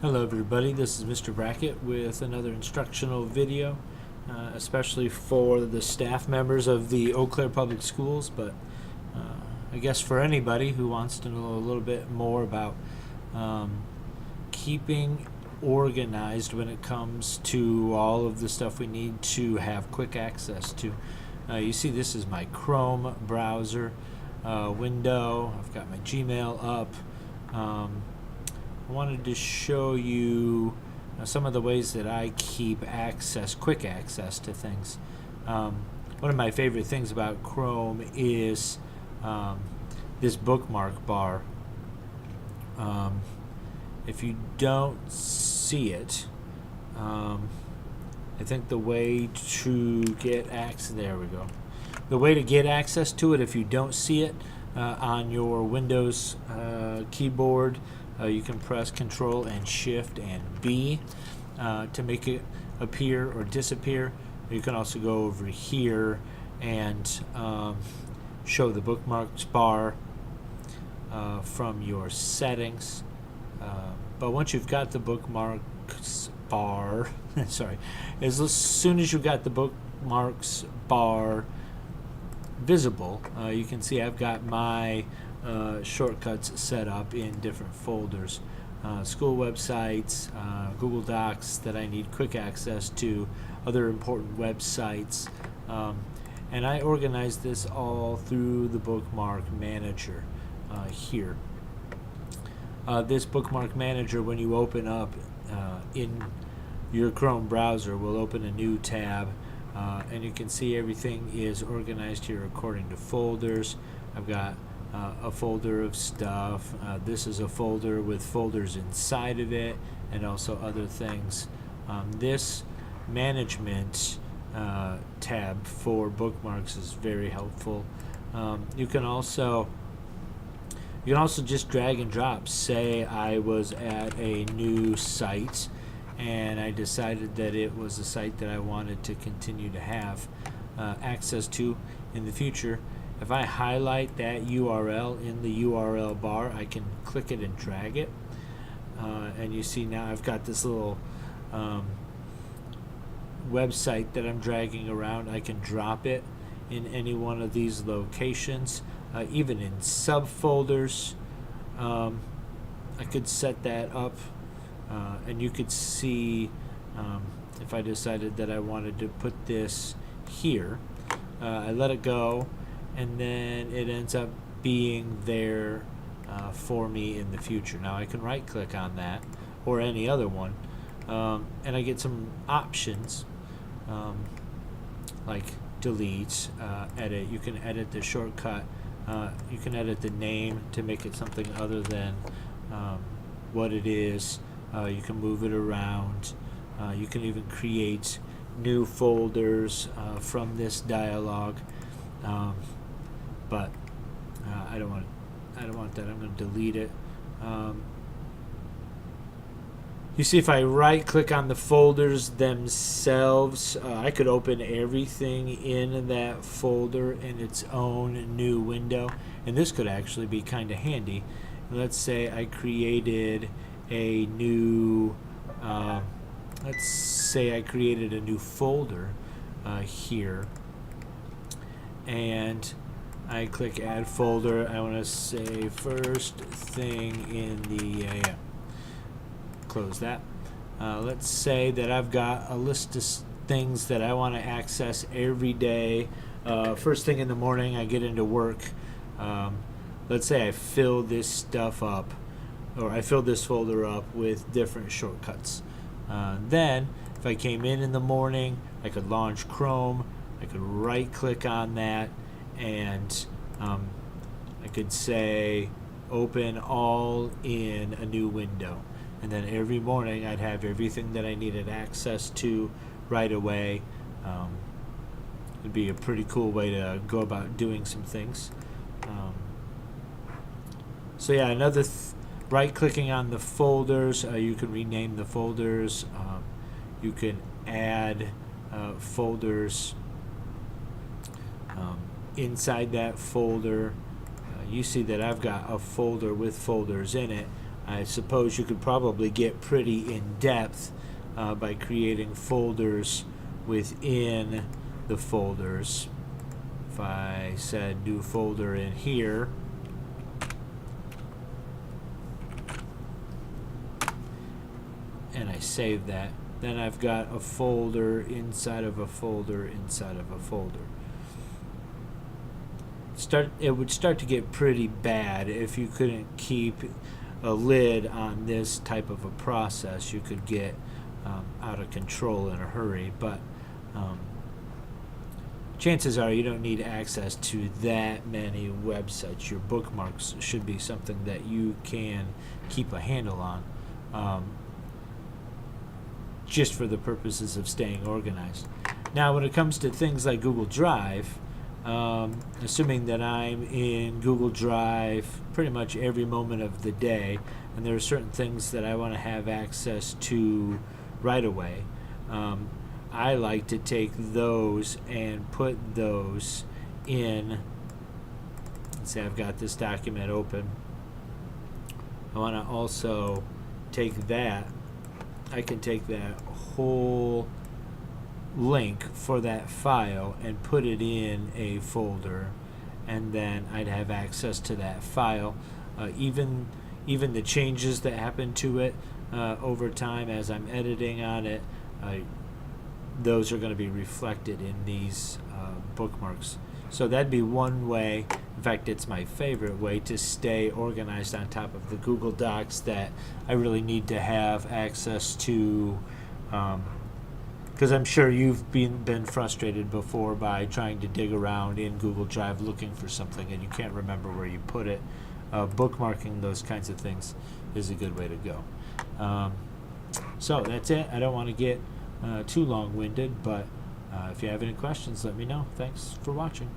Hello everybody, this is Mr. Brackett with another instructional video, especially for the staff members of the Eau Claire Public Schools, but I guess for anybody who wants to know a little bit more about keeping organized when it comes to all of the stuff we need to have quick access to. You see this is my Chrome browser window. I've got my Gmail up. I wanted to show you some of the ways that I keep quick access to things. One of my favorite things about Chrome is this Bookmark Bar. If you don't see it, I think the way to get access, there we go. The way to get access to it, if you don't see it on your Windows keyboard, you can press Control and Shift and B to make it appear or disappear. You can also go over here and show the Bookmarks Bar from your settings. But once you've got the Bookmarks Bar, sorry, as soon as you've got the Bookmarks Bar visible, you can see I've got my shortcuts set up in different folders. School websites, Google Docs that I need quick access to, other important websites, and I organize this all through the Bookmark Manager here. This Bookmark Manager, when you open up in your Chrome browser, will open a new tab, and you can see everything is organized here according to folders. I've got a folder of stuff. This is a folder with folders inside of it and also other things. This management tab for bookmarks is very helpful. You can also just drag and drop. Say I was at a new site and I decided that it was a site that I wanted to continue to have access to in the future. If I highlight that URL in the URL bar, I can click it and drag it. And you see now I've got this little website that I'm dragging around. I can drop it in any one of these locations, even in subfolders. I could set that up, and you could see if I decided that I wanted to put this here. I let it go, and then it ends up being there for me in the future. Now I can right click on that or any other one, and I get some options like delete, edit. You can edit the shortcut, you can edit the name to make it something other than what it is. You can move it around. You can even create new folders from this dialog. But I don't want that. I'm going to delete it. You see, if I right click on the folders themselves, I could open everything in that folder in its own new window, and this could actually be kind of handy. Let's say I created a new folder here, and I click add folder. I want to say first thing in the close that. Let's say that I've got a list of things that I want to access every day. First thing in the morning I get into work. Let's say I fill this stuff up, or I fill this folder up with different shortcuts. Then if I came in the morning, I could launch Chrome. I could right click on that, and I could say open all in a new window, and then every morning I'd have everything that I needed access to right away. It'd be a pretty cool way to go about doing some things. So yeah, another right clicking on the folders, you can rename the folders. You can add folders inside that folder. You see that I've got a folder with folders in it. I suppose you could probably get pretty in depth by creating folders within the folders. If I said new folder in here, and I save that, then I've got a folder inside of a folder inside of a folder. It would start to get pretty bad if you couldn't keep a lid on this type of a process. You could get out of control in a hurry, but chances are you don't need access to that many websites. Your bookmarks should be something that you can keep a handle on, just for the purposes of staying organized. Now, when it comes to things like Google Drive, assuming that I'm in Google Drive pretty much every moment of the day, and there are certain things that I want to have access to right away, I like to take those and put those in. Let's say I've got this document open. I want to also take that. I can take that whole link for that file and put it in a folder, and then I'd have access to that file. Even the changes that happen to it over time as I'm editing on it, those are going to be reflected in these bookmarks. So that'd be one way. In fact, it's my favorite way to stay organized on top of the Google Docs that I really need to have access to, because I'm sure you've been frustrated before by trying to dig around in Google Drive looking for something and you can't remember where you put it. Bookmarking those kinds of things is a good way to go. So that's it. I don't want to get too long-winded, but if you have any questions, let me know. Thanks for watching.